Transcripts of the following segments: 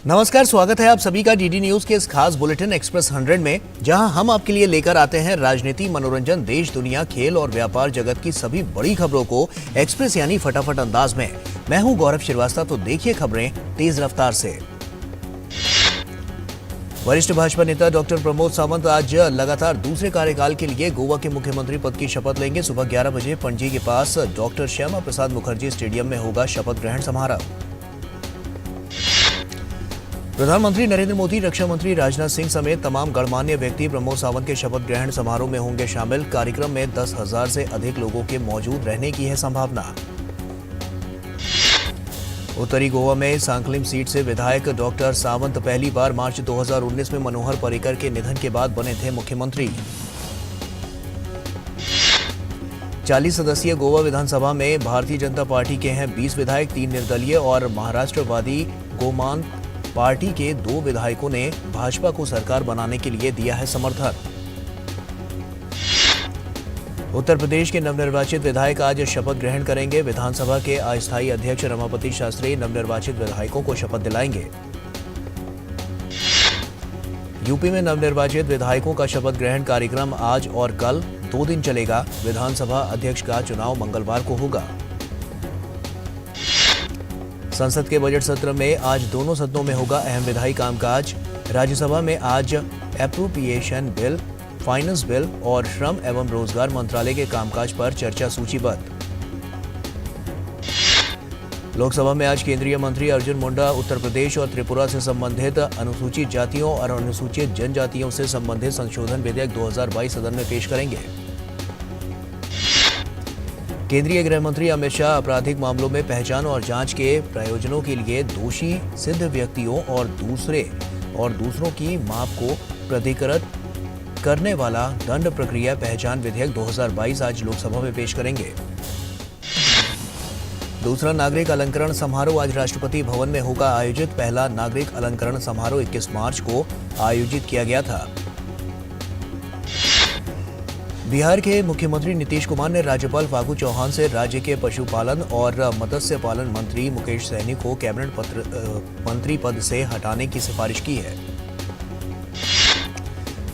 नमस्कार, स्वागत है आप सभी का डीडी न्यूज के इस खास बुलेटिन एक्सप्रेस 100 में, जहां हम आपके लिए लेकर आते हैं राजनीति, मनोरंजन, देश दुनिया, खेल और व्यापार जगत की सभी बड़ी खबरों को एक्सप्रेस यानी फटाफट अंदाज में। मैं हूं गौरव श्रीवास्तव, तो देखिए खबरें तेज रफ्तार से। वरिष्ठ भाजपा नेता डॉक्टर प्रमोद सावंत आज लगातार दूसरे कार्यकाल के लिए गोवा के मुख्यमंत्री पद की शपथ लेंगे। सुबह 11 बजे पणजी के पास डॉक्टर श्यामा प्रसाद मुखर्जी स्टेडियम में होगा शपथ ग्रहण समारोह। प्रधानमंत्री नरेंद्र मोदी, रक्षा मंत्री राजनाथ सिंह समेत तमाम गणमान्य व्यक्ति प्रमोद सावंत के शपथ ग्रहण समारोह में होंगे शामिल। कार्यक्रम में 10,000 से अधिक लोगों के मौजूद रहने की है संभावना। उत्तरी गोवा में सांखलिम सीट से विधायक डॉक्टर सावंत पहली बार मार्च 2019 में मनोहर पर्रिकर के निधन के बाद बने थे मुख्यमंत्री। 40 सदस्यीय गोवा विधानसभा में भारतीय जनता पार्टी के हैं 20 विधायक, 3 निर्दलीय और महाराष्ट्रवादी गोमान पार्टी के 2 विधायकों ने भाजपा को सरकार बनाने के लिए दिया है समर्थन। उत्तर प्रदेश के नवनिर्वाचित विधायक आज शपथ ग्रहण करेंगे। विधानसभा के अस्थायी अध्यक्ष रमापति शास्त्री नवनिर्वाचित विधायकों को शपथ दिलाएंगे। यूपी में नवनिर्वाचित विधायकों का शपथ ग्रहण कार्यक्रम आज और कल 2 दिन चलेगा। विधानसभा अध्यक्ष का चुनाव मंगलवार को होगा। संसद के बजट सत्र में आज दोनों सदनों में होगा अहम विधायी कामकाज। राज्यसभा में आज एप्रोप्रिएशन बिल, फाइनेंस बिल और श्रम एवं रोजगार मंत्रालय के कामकाज पर चर्चा सूचीबद्ध। लोकसभा में आज केंद्रीय मंत्री अर्जुन मुंडा उत्तर प्रदेश और त्रिपुरा से संबंधित अनुसूचित जातियों और अनुसूचित जनजातियों से संबंधित संशोधन विधेयक 2022 सदन में पेश करेंगे। केंद्रीय गृह मंत्री अमित शाह आपराधिक मामलों में पहचान और जांच के प्रयोजनों के लिए दोषी सिद्ध व्यक्तियों और दूसरों की माप को प्राधिकृत करने वाला दंड प्रक्रिया पहचान विधेयक 2022 आज लोकसभा में पेश करेंगे। दूसरा नागरिक अलंकरण समारोह आज राष्ट्रपति भवन में होगा आयोजित। पहला नागरिक अलंकरण समारोह 21 मार्च को आयोजित किया गया था। बिहार के मुख्यमंत्री नीतीश कुमार ने राज्यपाल फागू चौहान से राज्य के पशुपालन और मत्स्य पालन मंत्री मुकेश सहनी को कैबिनेट मंत्री पद से हटाने की सिफारिश की है।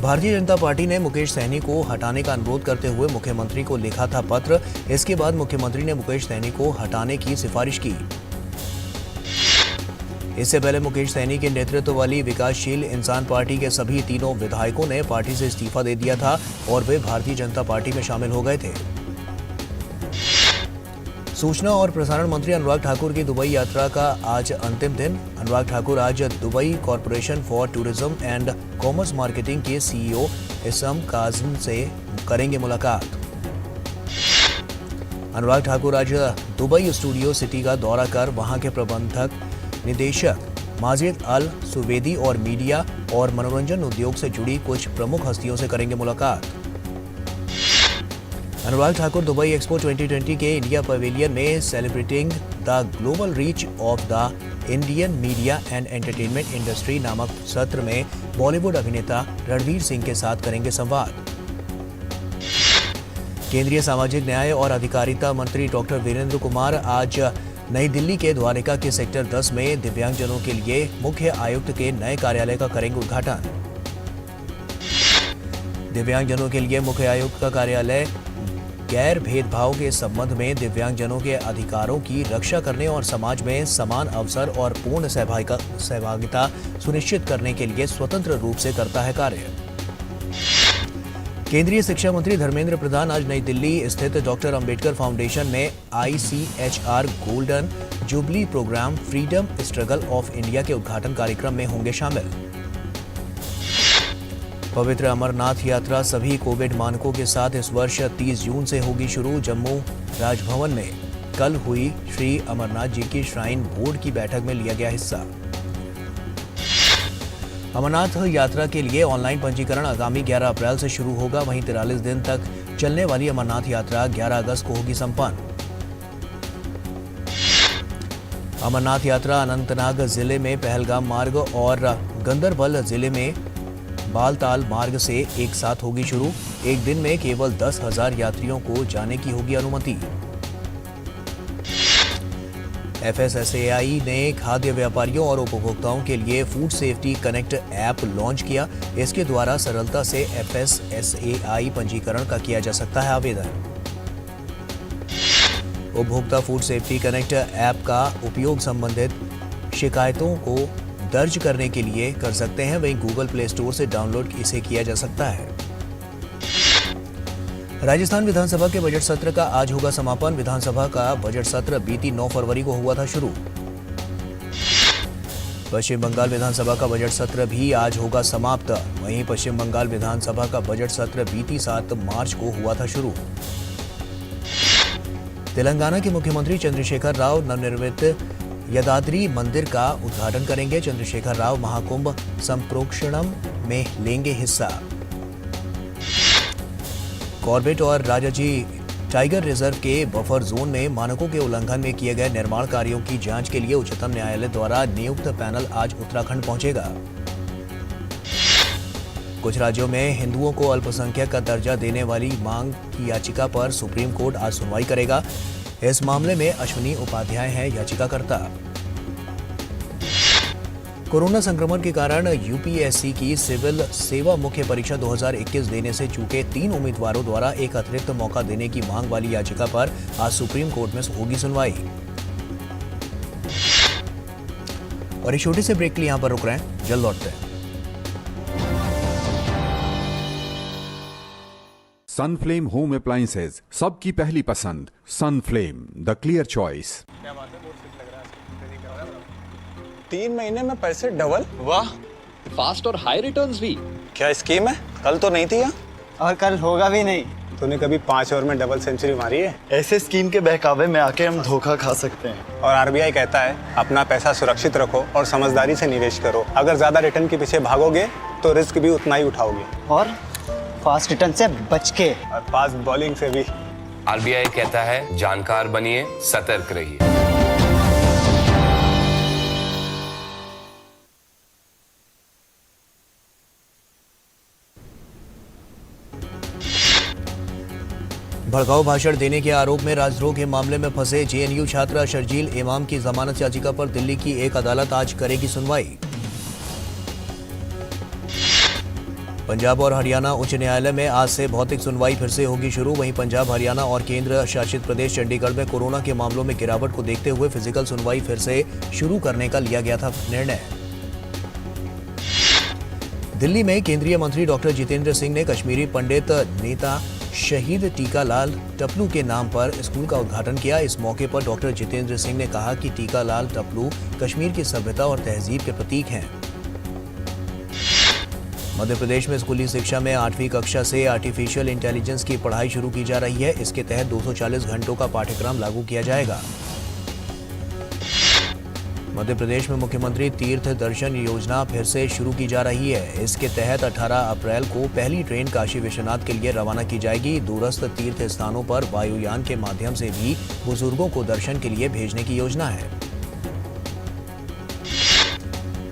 भारतीय जनता पार्टी ने मुकेश सहनी को हटाने का अनुरोध करते हुए मुख्यमंत्री को लिखा था पत्र। इसके बाद मुख्यमंत्री ने मुकेश सहनी को हटाने की सिफारिश की। इससे पहले मुकेश सहनी के नेतृत्व वाली विकासशील इंसान पार्टी के सभी तीनों विधायकों ने पार्टी से इस्तीफा दे दिया था और वे भारतीय जनता पार्टी में शामिल हो गए थे। सूचना और प्रसारण मंत्री अनुराग ठाकुर की दुबई यात्रा का आज अंतिम दिन। अनुराग ठाकुर आज Dubai corporation for tourism and commerce marketing के सीईओ इसम काजिम से करेंगे मुलाकात। अनुराग ठाकुर आज दुबई स्टूडियो सिटी का दौरा कर वहां के प्रबंधक निदेशक माजिद अल सुवेदी और मीडिया और मनोरंजन उद्योग से जुड़ी कुछ प्रमुख हस्तियों से करेंगे मुलाकात। अनुराग ठाकुर दुबई एक्सपो 2020 के इंडिया पवेलियन में celebrating the global reach of the Indian media and entertainment industry नामक सत्र में बॉलीवुड अभिनेता रणवीर सिंह के साथ करेंगे संवाद। केंद्रीय सामाजिक न्याय और अधिकारिता मंत्री डॉक्टर वीरेंद्र कुमार आज नई दिल्ली के द्वारिका के सेक्टर 10 में दिव्यांगजनों के लिए मुख्य आयुक्त के नए कार्यालय का करेंगे उद्घाटन। दिव्यांगजनों के लिए मुख्य आयुक्त का कार्यालय गैर भेदभाव के संबंध में दिव्यांगजनों के अधिकारों की रक्षा करने और समाज में समान अवसर और पूर्ण सहभागिता सुनिश्चित करने के लिए स्वतंत्र रूप से करता है कार्य। केंद्रीय शिक्षा मंत्री धर्मेंद्र प्रधान आज नई दिल्ली स्थित डॉक्टर अंबेडकर फाउंडेशन में ICHR golden jubilee program freedom struggle of India के उद्घाटन कार्यक्रम में होंगे शामिल। पवित्र अमरनाथ यात्रा सभी कोविड मानकों के साथ इस वर्ष 30 जून से होगी शुरू। जम्मू राजभवन में कल हुई श्री अमरनाथ जी की श्राइन बोर्ड की बैठक में लिया गया हिस्सा। अमरनाथ यात्रा के लिए ऑनलाइन पंजीकरण आगामी 11 अप्रैल से शुरू होगा। वहीं 43 दिन तक चलने वाली अमरनाथ यात्रा 11 अगस्त को होगी संपन्न। अमरनाथ यात्रा अनंतनाग जिले में पहलगाम मार्ग और गंदरबल जिले में बालताल मार्ग से एक साथ होगी शुरू। एक दिन में केवल 10,000 यात्रियों को जाने की होगी अनुमति। FSSAI ने खाद्य व्यापारियों और उपभोक्ताओं के लिए food safety connect app launch किया। इसके द्वारा सरलता से FSSAI पंजीकरण का किया जा सकता है आवेदन। उपभोक्ता फूड सेफ्टी कनेक्ट ऐप का उपयोग संबंधित शिकायतों को दर्ज करने के लिए कर सकते हैं। वहीं गूगल प्ले स्टोर से डाउनलोड इसे किया जा सकता है। राजस्थान विधानसभा के बजट सत्र का आज होगा समापन। विधानसभा का बजट सत्र बीती 9 फरवरी को हुआ था शुरू। पश्चिम बंगाल विधानसभा का बजट सत्र भी आज होगा समाप्त। वहीं पश्चिम बंगाल विधानसभा का बजट सत्र बीती 7 मार्च को हुआ था शुरू। तेलंगाना के मुख्यमंत्री चंद्रशेखर राव नवनिर्मित यदाद्री मंदिर का उद्घाटन करेंगे। चंद्रशेखर राव महाकुंभ संप्रोक्षणम में लेंगे हिस्सा। कॉर्बेट और राजाजी टाइगर रिजर्व के बफर जोन में मानकों के उल्लंघन में किए गए निर्माण कार्यों की जांच के लिए उच्चतम न्यायालय द्वारा नियुक्त पैनल आज उत्तराखंड पहुंचेगा। कुछ राज्यों में हिंदुओं को अल्पसंख्यक का दर्जा देने वाली मांग की याचिका पर सुप्रीम कोर्ट आज सुनवाई करेगा। इस मामले में अश्विनी उपाध्याय हैं याचिकाकर्ता। कोरोना संक्रमण के कारण यूपीएससी की सिविल सेवा मुख्य परीक्षा 2021 देने से चूके 3 उम्मीदवारों द्वारा एक अतिरिक्त मौका देने की मांग वाली याचिका पर आज सुप्रीम कोर्ट में होगी सुनवाई। और एक छोटे से ब्रेक के लिए यहां पर रुक रहे हैं, जल्द लौटते हैं। सनफ्लेम होम अप्लायंसेज, सबकी पहली पसंद। Sunflame, the clear choice. 3 महीने में पैसे डबल? वाह, फास्ट और हाई रिटर्न्स भी। क्या स्कीम है? कल तो नहीं थी यहाँ। और कल होगा भी नहीं। तूने कभी 5 ओवर में डबल सेंचुरी मारी है? ऐसे स्कीम के बहकावे में आके हम धोखा खा सकते हैं। और आरबीआई कहता है अपना पैसा सुरक्षित रखो और समझदारी से निवेश करो। अगर ज्यादा रिटर्न के पीछे भागोगे तो रिस्क भी उतना ही उठाओगे। और फास्ट रिटर्न से बच के। और फास्ट बॉलिंग से भी। आरबीआई कहता है जानकार बनिए, सतर्क रहिए। भड़काऊ भाषण देने के आरोप में राजद्रोह के मामले में फंसे जेएनयू छात्र शर्जील इमाम की जमानत याचिका पर दिल्ली की एक अदालत आज करेगी सुनवाई। पंजाब और हरियाणा उच्च न्यायालय में आज से भौतिक सुनवाई फिर से होगी शुरू। वहीं पंजाब, हरियाणा और केंद्र शासित प्रदेश चंडीगढ़ में कोरोना के मामलों में गिरावट को देखते हुए फिजिकल सुनवाई फिर से शुरू करने का लिया गया था निर्णय। दिल्ली में केंद्रीय मंत्री डॉक्टर जितेंद्र सिंह ने कश्मीरी पंडित नेता शहीद टीकालाल टपलू के नाम पर स्कूल का उद्घाटन किया। इस मौके पर डॉक्टर जितेंद्र सिंह ने कहा कि टीकालाल टपलू कश्मीर की सभ्यता और तहजीब के प्रतीक हैं। मध्य प्रदेश में स्कूली शिक्षा में 8वीं कक्षा से आर्टिफिशियल इंटेलिजेंस की पढ़ाई शुरू की जा रही है। इसके तहत 240 घंटों का पाठ्यक्रम लागू किया जाएगा। मध्य प्रदेश में मुख्यमंत्री तीर्थ दर्शन योजना फिर से शुरू की जा रही है। इसके तहत 18 अप्रैल को पहली ट्रेन काशी विश्वनाथ के लिए रवाना की जाएगी। दूरस्थ तीर्थ स्थानों पर वायुयान के माध्यम से भी बुजुर्गों को दर्शन के लिए भेजने की योजना है।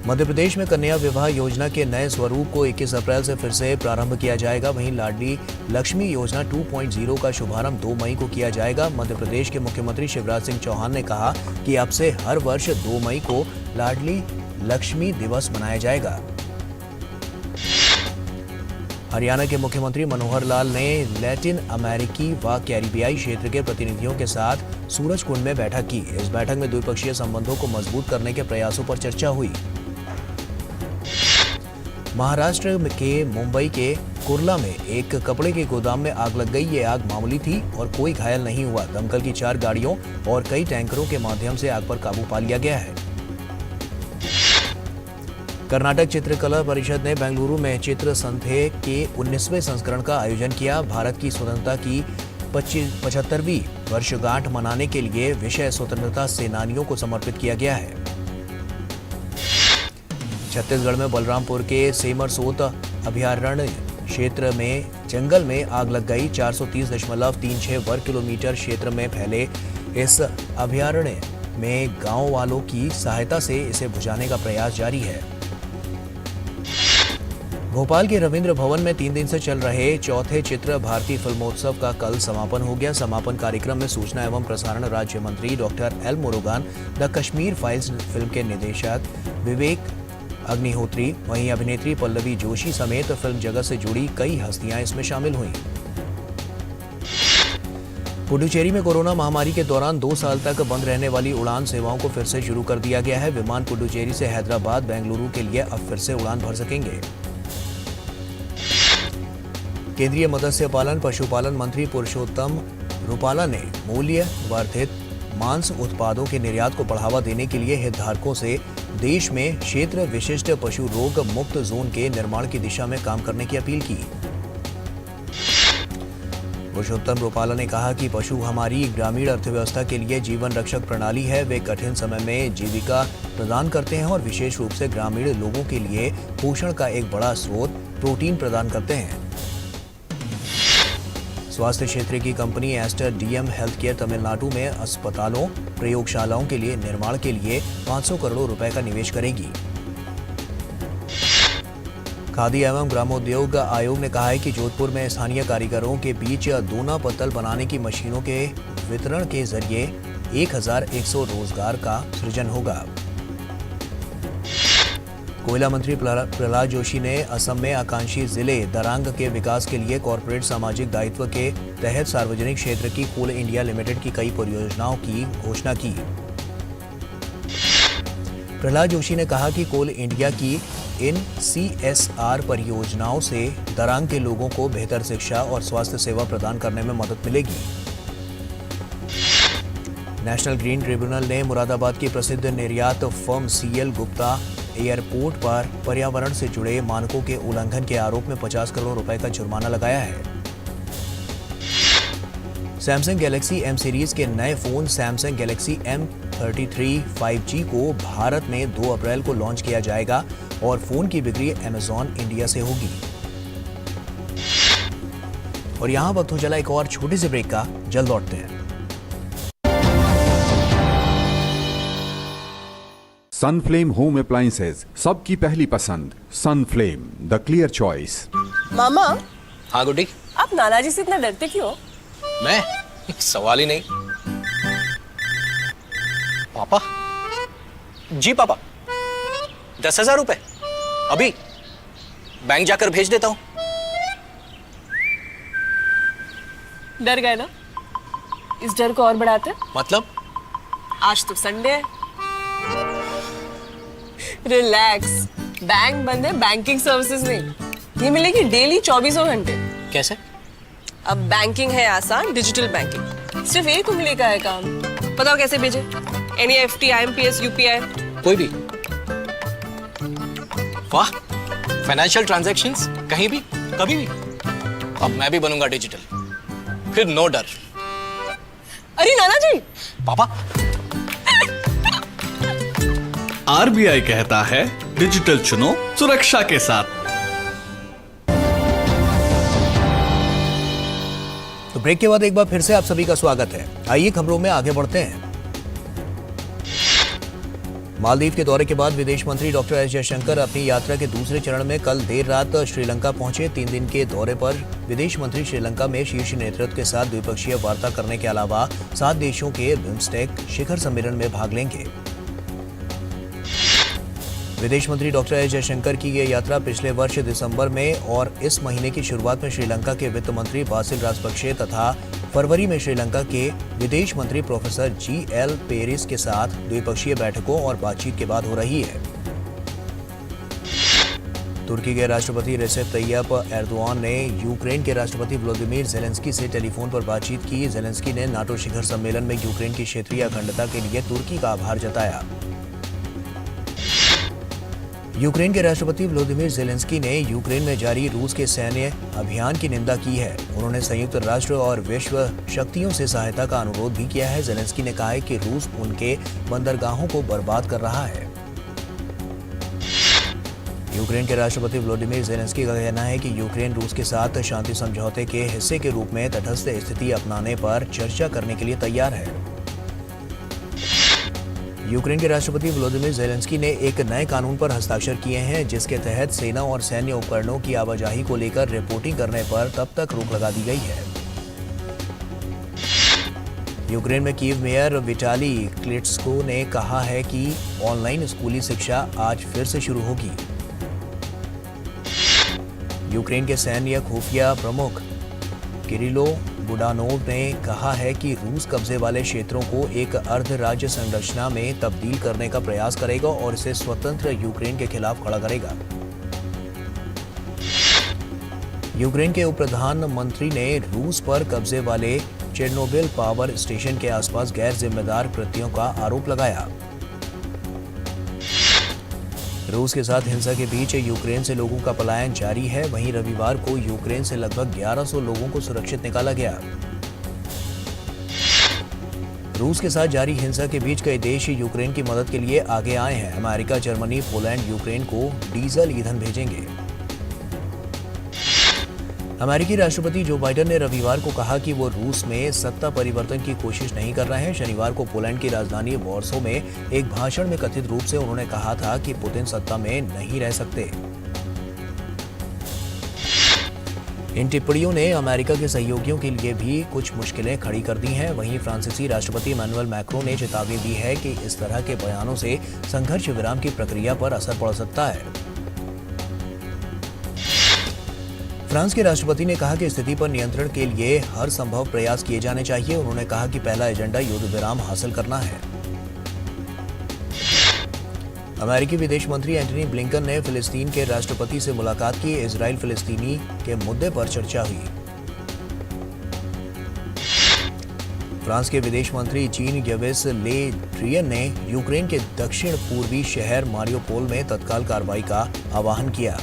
मध्य प्रदेश में कन्या विवाह योजना के नए स्वरूप को 21 अप्रैल से फिर से प्रारंभ किया जाएगा। वहीं लाडली लक्ष्मी योजना 2.0 का शुभारंभ 2 मई को किया जाएगा। मध्य प्रदेश के मुख्यमंत्री शिवराज सिंह चौहान ने कहा कि अब से हर वर्ष 2 मई को लाडली लक्ष्मी दिवस मनाया जाएगा। हरियाणा के मुख्यमंत्री मनोहर लाल ने लैटिन अमेरिकी व कैरिबियाई क्षेत्र के प्रतिनिधियों के साथ सूरजकुंड में बैठक की। इस बैठक में द्विपक्षीय संबंधों को मजबूत करने के प्रयासों पर चर्चा हुई। महाराष्ट्र के मुंबई के कुर्ला में एक कपड़े के गोदाम में आग लग गई। ये आग मामूली थी और कोई घायल नहीं हुआ। दमकल की 4 गाड़ियों और कई टैंकरों के माध्यम से आग पर काबू पा लिया गया है। कर्नाटक चित्रकला परिषद ने बेंगलुरु में चित्र संथे के 19वें संस्करण का आयोजन किया। भारत की स्वतंत्रता की 75वीं वर्षगांठ मनाने के लिए विषय स्वतंत्रता सेनानियों को समर्पित किया गया है। छत्तीसगढ़ में बलरामपुर के सेमरसोत अभयारण्य क्षेत्र में जंगल में आग लग गई। 430.36 वर्ग किलोमीटर क्षेत्र में फैले इस अभयारण्य में गांव वालों की सहायता से इसे बुझाने का प्रयास जारी है। भोपाल के रविंद्र भवन में 3 दिन से चल रहे चौथे चित्र भारती फिल्मोत्सव का कल समापन हो गया। समापन कार्यक्रम में सूचना एवं प्रसारण राज्य मंत्री doctor L Murugan, the Kashmir files film के निदेशक विवेक अग्निहोत्री, वहीं अभिनेत्री पल्लवी जोशी समेत फिल्म जगत से जुड़ी कई हस्तियां इसमें शामिल हुईं। पुडुचेरी में कोरोना महामारी के दौरान 2 साल तक बंद रहने वाली उड़ान सेवाओं को फिर से शुरू कर दिया गया है। विमान पुडुचेरी से हैदराबाद, बेंगलुरु के लिए अब फिर से उड़ान भर सकेंगे। केंद्रीय मत्स्य पालन पशुपालन मंत्री पुरुषोत्तम रुपाला ने मूल्य वर्धित मांस उत्पादों के निर्यात को बढ़ावा देने के लिए हितधारकों से देश में क्षेत्र विशिष्ट पशु रोग मुक्त जोन के निर्माण की दिशा में काम करने की अपील की। पुरुषोत्तम रुपाला ने कहा कि पशु हमारी ग्रामीण अर्थव्यवस्था के लिए जीवन रक्षक प्रणाली है। वे कठिन समय में जीविका प्रदान करते हैं और विशेष रूप से ग्रामीण लोगों के लिए पोषण का एक बड़ा स्रोत प्रोटीन प्रदान करते हैं। स्वास्थ्य क्षेत्र की company Aster DM health care Tamil Nadu में अस्पतालों, प्रयोगशालाओं के लिए निर्माण के लिए 500 करोड़ रुपए का निवेश करेगी। खादी एवं ग्रामोद्योग आयोग ने कहा है कि जोधपुर में स्थानीय कारीगरों के बीच दोना पत्तल बनाने की मशीनों के वितरण के जरिए 1100 रोजगार का सृजन होगा। कोयला मंत्री प्रहलाद जोशी ने असम में आकांक्षी जिले दरांग के विकास के लिए कॉरपोरेट सामाजिक दायित्व के तहत सार्वजनिक क्षेत्र की कोल इंडिया लिमिटेड की कई परियोजनाओं की घोषणा की। प्रहलाद जोशी ने कहा कि कोल इंडिया की इन CSR परियोजनाओं से दरांग के लोगों को बेहतर शिक्षा और स्वास्थ्य सेवा प्रदान करने में मदद मिलेगी। नेशनल ग्रीन ट्रिब्यूनल ने मुरादाबाद की प्रसिद्ध निर्यात फर्म CL गुप्ता एयरपोर्ट पर पर्यावरण से जुड़े मानकों के उल्लंघन के आरोप में 50 करोड़ रुपए का जुर्माना लगाया है। सैमसंग गैलेक्सी M सीरीज के नए phone Samsung Galaxy M33 5G को भारत में 2 अप्रैल को लॉन्च किया जाएगा और फोन की बिक्री Amazon इंडिया से होगी। और यहां वक्त हो चला एक और छोटे से ब्रेक का, जल्द लौटते हैं। सनफ्लेम होम अप्लायंसेज, सबकी पहली पसंद। Sunflame, the clear choice. मामा, हाँ गुड्डी। आप नाना जी से इतना डरते क्यों? मैं? सवाल ही नहीं। पापा? जी पापा। 10,000 रुपए अभी बैंक जाकर भेज देता हूं। डर गए ना? इस डर को और बढ़ाते? मतलब? आज तो संडे है। रिलैक्स, बैंक बंद है, बैंकिंग सर्विसेज नहीं। ये मिलेगी डेली 24 घंटे। कैसे? अब बैंकिंग है आसान, डिजिटल बैंकिंग। सिर्फ एक उंगली का है काम। बताओ कैसे भेजे? NEFT, IMPS, UPI? कोई भी। वाह, फाइनेंशियल ट्रांजैक्शंस कहीं भी, कभी भी। अब मैं भी बनूंगा डिजिटल, फिर नो डर। अरे नाना जी! पापा? RBI कहता है डिजिटल चुनो सुरक्षा के साथ। तो ब्रेक के बाद एक बार फिर से आप सभी का स्वागत है। आइए खबरों में आगे बढ़ते हैं। मालदीव के दौरे के बाद विदेश मंत्री डॉक्टर एस जयशंकर अपनी यात्रा के दूसरे चरण में कल देर रात श्रीलंका पहुंचे। 3 दिन के दौरे पर विदेश मंत्री श्रीलंका में शीर्ष नेतृत्व के साथ द्विपक्षीय वार्ता करने के अलावा 7 देशों के बिम्स्टेक शिखर सम्मेलन में भाग लेंगे। विदेश मंत्री डॉक्टर एस जयशंकर की यह यात्रा पिछले वर्ष दिसंबर में और इस महीने की शुरुआत में श्रीलंका के वित्त मंत्री बासिल राजपक्षे तथा फरवरी में श्रीलंका के विदेश मंत्री प्रोफेसर GL पेरिस के साथ द्विपक्षीय बैठकों और बातचीत के बाद हो रही है। तुर्की के राष्ट्रपति रेसेप तैयप एर्दोआन ने यूक्रेन के राष्ट्रपति व्लादिमीर जेलेंस्की से टेलीफोन पर बातचीत की। जेलेंस्की ने नाटो शिखर सम्मेलन में यूक्रेन की क्षेत्रीय अखंडता के लिए तुर्की का आभार जताया। यूक्रेन के राष्ट्रपति व्लादिमीर जेलेंस्की ने यूक्रेन में जारी रूस के सैन्य अभियान की निंदा की है। उन्होंने संयुक्त राष्ट्र और विश्व शक्तियों से सहायता का अनुरोध भी किया है। जेलेंस्की ने कहा है कि रूस उनके बंदरगाहों को बर्बाद कर रहा है। यूक्रेन के राष्ट्रपति व्लादिमीर जेलेंस्की का कहना है कि यूक्रेन रूस के साथ शांति समझौते के हिस्से के रूप में तटस्थ स्थिति अपनाने पर चर्चा करने के लिए तैयार है। यूक्रेन के राष्ट्रपति वोलोदिमीर ज़ेलेंस्की ने एक नए कानून पर हस्ताक्षर किए हैं जिसके तहत सेना और सैन्य उपकरणों की आवाजाही को लेकर रिपोर्टिंग करने पर तब तक रोक लगा दी गई है। यूक्रेन में कीव मेयर विटाली क्लिट्स्को ने कहा है कि ऑनलाइन स्कूली शिक्षा आज फिर से शुरू होगी। यूक्रेन के सैन्य खुफिया प्रमुख किरिलो बुडानोव ने कहा है कि रूस कब्जे वाले क्षेत्रों को एक अर्ध राज्य संरचना में तब्दील करने का प्रयास करेगा और इसे स्वतंत्र यूक्रेन के खिलाफ खड़ा करेगा। यूक्रेन के उप प्रधानमंत्री ने रूस पर कब्जे वाले चेर्नोबिल पावर स्टेशन के आसपास गैर जिम्मेदार कृत्यों का आरोप लगाया। रूस के साथ हिंसा के बीच यूक्रेन से लोगों का पलायन जारी है। वहीं रविवार को यूक्रेन से लगभग 1100 लोगों को सुरक्षित निकाला गया। रूस के साथ जारी हिंसा के बीच कई देश यूक्रेन की मदद के लिए आगे आए हैं। अमेरिका, जर्मनी, पोलैंड यूक्रेन को डीजल ईंधन भेजेंगे। अमेरिकी राष्ट्रपति जो बाइडेन ने रविवार को कहा कि वो रूस में सत्ता परिवर्तन की कोशिश नहीं कर रहे हैं। शनिवार को पोलैंड की राजधानी वॉर्सो में एक भाषण में कथित रूप से उन्होंने कहा था कि पुतिन सत्ता में नहीं रह सकते। इन टिप्पणियों ने अमेरिका के सहयोगियों के लिए भी कुछ मुश्किलें खड़ी कर दी हैं। वहीं फ्रांसीसी राष्ट्रपति इमैनुअल मैक्रों ने चेतावनी दी है कि इस तरह के बयानों से संघर्ष विराम की प्रक्रिया पर असर पड़ सकता है। फ्रांस के राष्ट्रपति ने कहा कि स्थिति पर नियंत्रण के लिए हर संभव प्रयास किए जाने चाहिए। उन्होंने कहा कि पहला एजेंडा युद्ध विराम हासिल करना है। अमेरिकी विदेश मंत्री एंटनी ब्लिंकन ने फिलिस्तीन के राष्ट्रपति से मुलाकात की। इजराइल फिलिस्तीनी के मुद्दे पर चर्चा हुई। फ्रांस के विदेश मंत्री जीन यवेस ले ड्रियन ने यूक्रेन के दक्षिण पूर्वी शहर मारियोपोल में तत्काल कार्रवाई का आह्वान किया।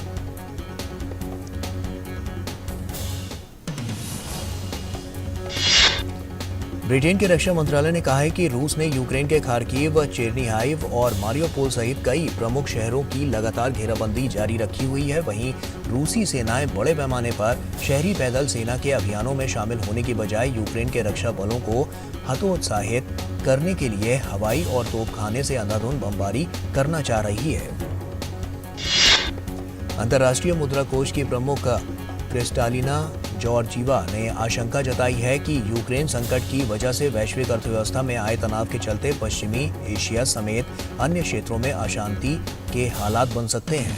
ब्रिटेन के रक्षा मंत्रालय ने कहा है कि रूस ने यूक्रेन के खार्किव, चेर्निहाइव और मारियोपोल सहित कई प्रमुख शहरों की लगातार घेराबंदी जारी रखी हुई है। वहीं रूसी सेनाएं बड़े पैमाने पर शहरी पैदल सेना के अभियानों में शामिल होने की बजाय यूक्रेन के रक्षा बलों को हतोत्साहित करने के लिए हवाई और तोपखाने से अंधाधुंध बमबारी करना चाह रही है। अंतर्राष्ट्रीय मुद्रा कोष की प्रमुख क्रिस्टालिना जॉर्जीवा ने आशंका जताई है कि यूक्रेन संकट की वजह से वैश्विक अर्थव्यवस्था में आए तनाव के चलते पश्चिमी एशिया समेत अन्य क्षेत्रों में अशांति के हालात बन सकते हैं।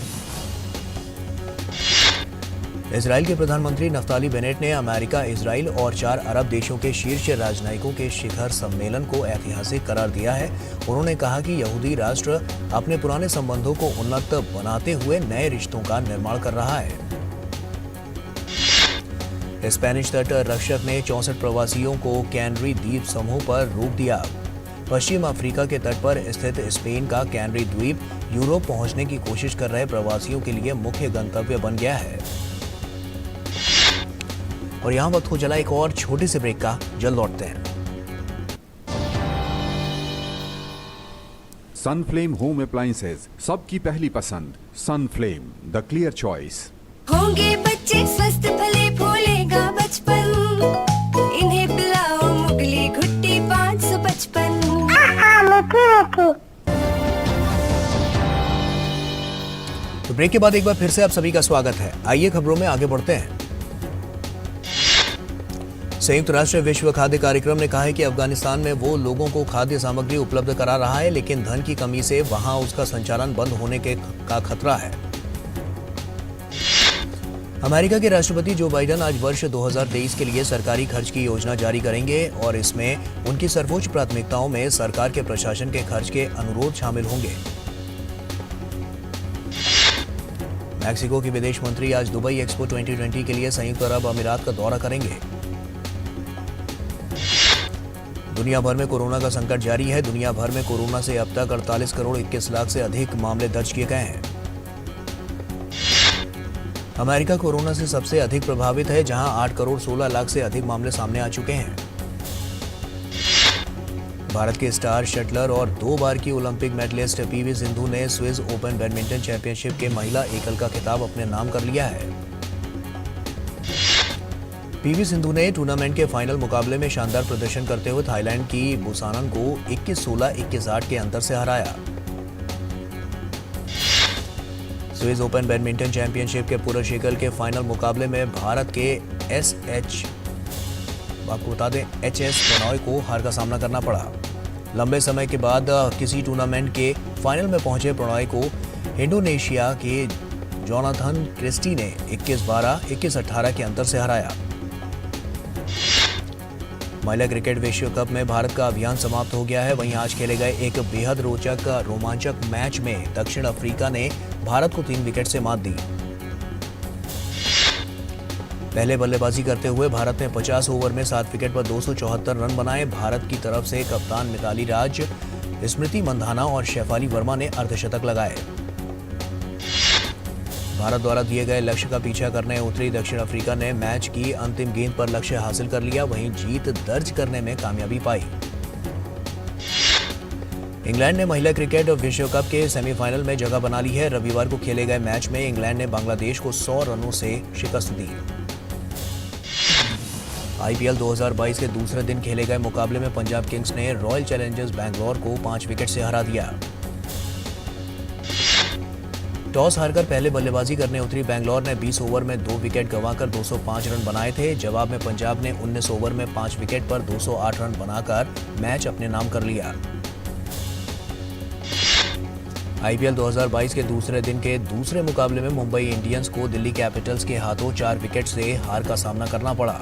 इजराइल के प्रधानमंत्री नफ्ताली बेनेट ने अमेरिका, इजराइल और 4 अरब देशों के शीर्ष राजनयिकों के शिखर सम्मेलन को ऐतिहासिक करार दिया है। उन्होंने कहा कि यहूदी राष्ट्र अपने पुराने संबंधों को उन्नत बनाते हुए नए रिश्तों का निर्माण कर रहा है। स्पेनिश तट रक्षक ने 64 प्रवासियों को कैनरी द्वीप समूह पर रोक दिया। पश्चिम अफ्रीका के तट पर स्थित स्पेन का कैनरी द्वीप यूरोप पहुंचने की कोशिश कर रहे प्रवासियों के लिए मुख्य गंतव्य बन गया है। और यहां वक्त हो चला एक और छोटे से ब्रेक का। जल्द लौटते हैं। सनफ्लेम होम अप्लायंसेज, सबकी पहली पसंद। Sunflame, the clear choice. होंगे बच्चे स्वस्थ भले फूलेगा बचपन, इन्हें पिलाओ मुगली घुट्टी 555। तो ब्रेक के बाद एक बार फिर से आप सभी का स्वागत है। आइए खबरों में आगे बढ़ते हैं। संयुक्त राष्ट्र विश्व खाद्य कार्यक्रम ने कहा है कि अफगानिस्तान में वो लोगों को खाद्य सामग्री उपलब्ध करा रहा है, लेकिन धन की कमी से वहां उसका संचालन बंद होने का खतरा है। अमेरिका के राष्ट्रपति जो बाइडेन आज वर्ष 2023 के लिए सरकारी खर्च की योजना जारी करेंगे और इसमें उनकी सर्वोच्च प्राथमिकताओं में सरकार के प्रशासन के खर्च के अनुरोध शामिल होंगे। मैक्सिको के विदेश मंत्री आज दुबई एक्सपो 2020 के लिए संयुक्त अरब अमीरात का दौरा करेंगे। दुनिया भर में कोरोना का संकट जारी है। दुनिया भर में कोरोना से अब तक 48 करोड़ 21 लाख से अधिक मामले दर्ज किए गए हैं। अमेरिका कोरोना से सबसे अधिक प्रभावित है, जहां 8 करोड़ 16 लाख से अधिक मामले सामने आ चुके हैं। भारत के स्टार शटलर और 2 बार की ओलंपिक मेडलिस्ट पीवी सिंधु ने स्विस ओपन बैडमिंटन चैंपियनशिप के महिला एकल का खिताब अपने नाम कर लिया है। पीवी सिंधु ने टूर्नामेंट के फाइनल मुकाबले में शानदार प्रदर्शन करते हुए थाईलैंड की बुसानन को 21-16, 21-8 के अंतर से हराया। स्विस ओपन बैडमिंटन चैंपियनशिप के पुरुष एकल के फाइनल मुकाबले में भारत के एच प्रणॉय को हार का सामना करना पड़ा। लंबे समय के बाद किसी टूर्नामेंट के फाइनल में पहुंचे प्रणॉय को इंडोनेशिया के जोनाथन क्रिस्टी ने 21-12, 21-18 के अंतर से हराया। महिला क्रिकेट विश्व कप में भारत का अभियान समाप्त हो गया है। वहीं आज खेले गए एक बेहद रोमांचक मैच में दक्षिण अफ्रीका ने भारत को 3 विकेट से मात दी। पहले बल्लेबाजी करते हुए भारत ने 50 ओवर में 7 विकेट पर 274 रन बनाए। भारत की तरफ से कप्तान मिताली राज, स्मृति मंधाना और शेफाली वर्मा ने अर्धशतक लगाए। भारत द्वारा दिए गए लक्ष्य का पीछा करने उतरी दक्षिण अफ्रीका ने मैच की अंतिम गेंद पर लक्ष्य हासिल कर लिया। वहीं जीत दर्ज करने में कामयाबी पाई। इंग्लैंड ने महिला क्रिकेट विश्व कप के सेमीफाइनल में जगह बना ली है। रविवार को खेले गए मैच में इंग्लैंड ने बांग्लादेश को 100 रनों से शिकस्त दी। आईपीएल 2022 के दूसरे दिन खेले गए मुकाबले में पंजाब किंग्स ने रॉयल चैलेंजर्स बैंगलोर को 5 विकेट से हरा दिया। टॉस हारकर पहले बल्लेबाजी करने उतरी बैंगलोर ने 20 ओवर में 2 विकेट गंवाकर 205 रन बनाए थे। जवाब में पंजाब ने 19 ओवर में 5 विकेट पर 208 रन बनाकर मैच अपने नाम कर लिया। आईपीएल 2022 के दूसरे दिन के दूसरे मुकाबले में मुंबई इंडियंस को दिल्ली कैपिटल्स के हाथों 4 विकेट से हार का सामना करना पड़ा।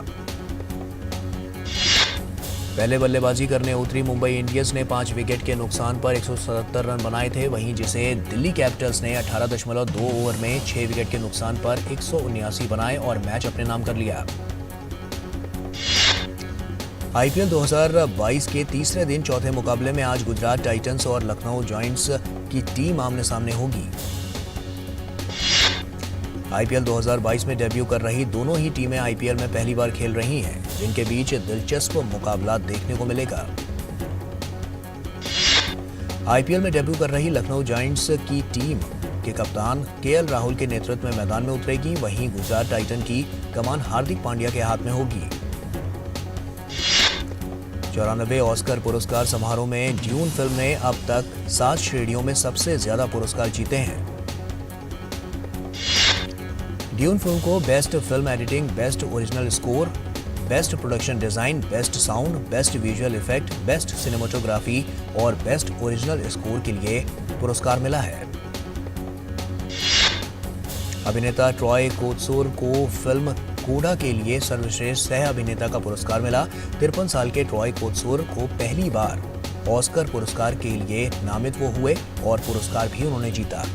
पहले बल्लेबाजी करने उतरी मुंबई इंडियंस ने 5 विकेट के नुकसान पर 177 रन बनाए थे। वहीं जिसे दिल्ली कैपिटल्स ने 18.2 ओवर में 6 विकेट के नुकसान पर 179 बनाए और मैच अपने नाम कर लिया। आईपीएल 2022 के तीसरे दिन चौथे मुकाबले में आज गुजरात टाइटंस और लखनऊ जॉयंट्स की टीम आमने सामने होगी। आईपीएल 2022 में डेब्यू कर रही दोनों ही टीमें आईपीएल में पहली बार खेल रही हैं, जिनके बीच दिलचस्प मुकाबला देखने को मिलेगा। आईपीएल में डेब्यू कर रही लखनऊ जॉयंट्स की टीम के कप्तान केएल राहुल के नेतृत्व में मैदान में उतरेगी। वहीं गुजरात टाइटन की कमान हार्दिक पांड्या के हाथ में होगी। 94वें ऑस्कर पुरस्कार समारोह में ड्यून फिल्म ने अब तक 7 श्रेणियों में सबसे ज्यादा पुरस्कार जीते हैं। ड्यून फिल्म को best film editing, best original score, best production design, best sound, best visual effect, best cinematography और बेस्ट ओरिजिनल स्कोर के लिए पुरस्कार मिला है। अभिनेता ट्रॉय कोत्सोर को फिल्म कोडा के लिए सर्वश्रेष्ठ सह अभिनेता का पुरस्कार मिला। 53 साल के ट्रॉय कोत्सोर को पहली बार ऑस्कर पुरस्कार के लिए नामित वो हुए और पुरस्कार भी उन्होंने जीता।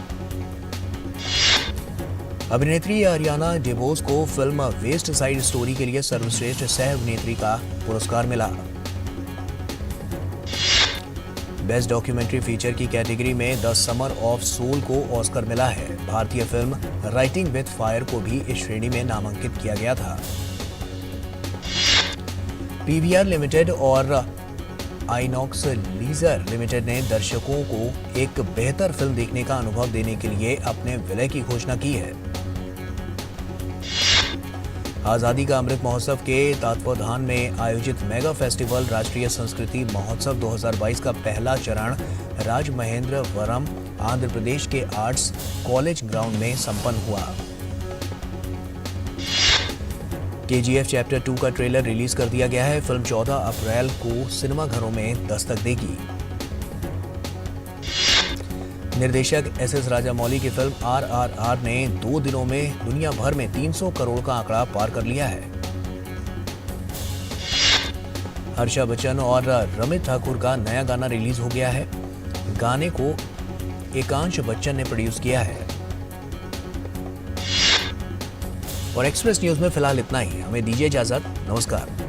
अभिनेत्री अरियाना डेबोस को फिल्म वेस्ट साइड स्टोरी के लिए सर्वश्रेष्ठ सह अभिनेत्री का पुरस्कार मिला। बेस्ट डॉक्यूमेंट्री फीचर की कैटेगरी में द समर ऑफ सोल को ऑस्कर मिला है। भारतीय फिल्म राइटिंग विद फायर को भी इस श्रेणी में नामांकित किया गया था। पीवीआर लिमिटेड और आइनॉक्स लीजर लिमिटेड ने दर्शकों को एक बेहतर फिल्म देखने का अनुभव देने के लिए अपने विलय की घोषणा की है। आजादी का अमृत महोत्सव के तत्वावधान में आयोजित मेगा फेस्टिवल राष्ट्रीय संस्कृति महोत्सव 2022 का पहला चरण राजमहेंद्रवरम आंध्र प्रदेश के आर्ट्स कॉलेज ग्राउंड में संपन्न हुआ। केजीएफ चैप्टर 2 का ट्रेलर रिलीज कर दिया गया है। फिल्म 14 अप्रैल को सिनेमाघरों में दस्तक देगी। निर्देशक एसएस राजामौली की फिल्म आरआरआर ने 2 दिनों में दुनिया भर में 300 करोड़ का आंकड़ा पार कर लिया है। हर्षा बच्चन और रमित ठाकुर का नया गाना रिलीज हो गया है। गाने को एकांश बच्चन ने प्रोड्यूस किया है। और एक्सप्रेस न्यूज में फिलहाल इतना ही। हमें दीजिए इजाजत। नमस्कार।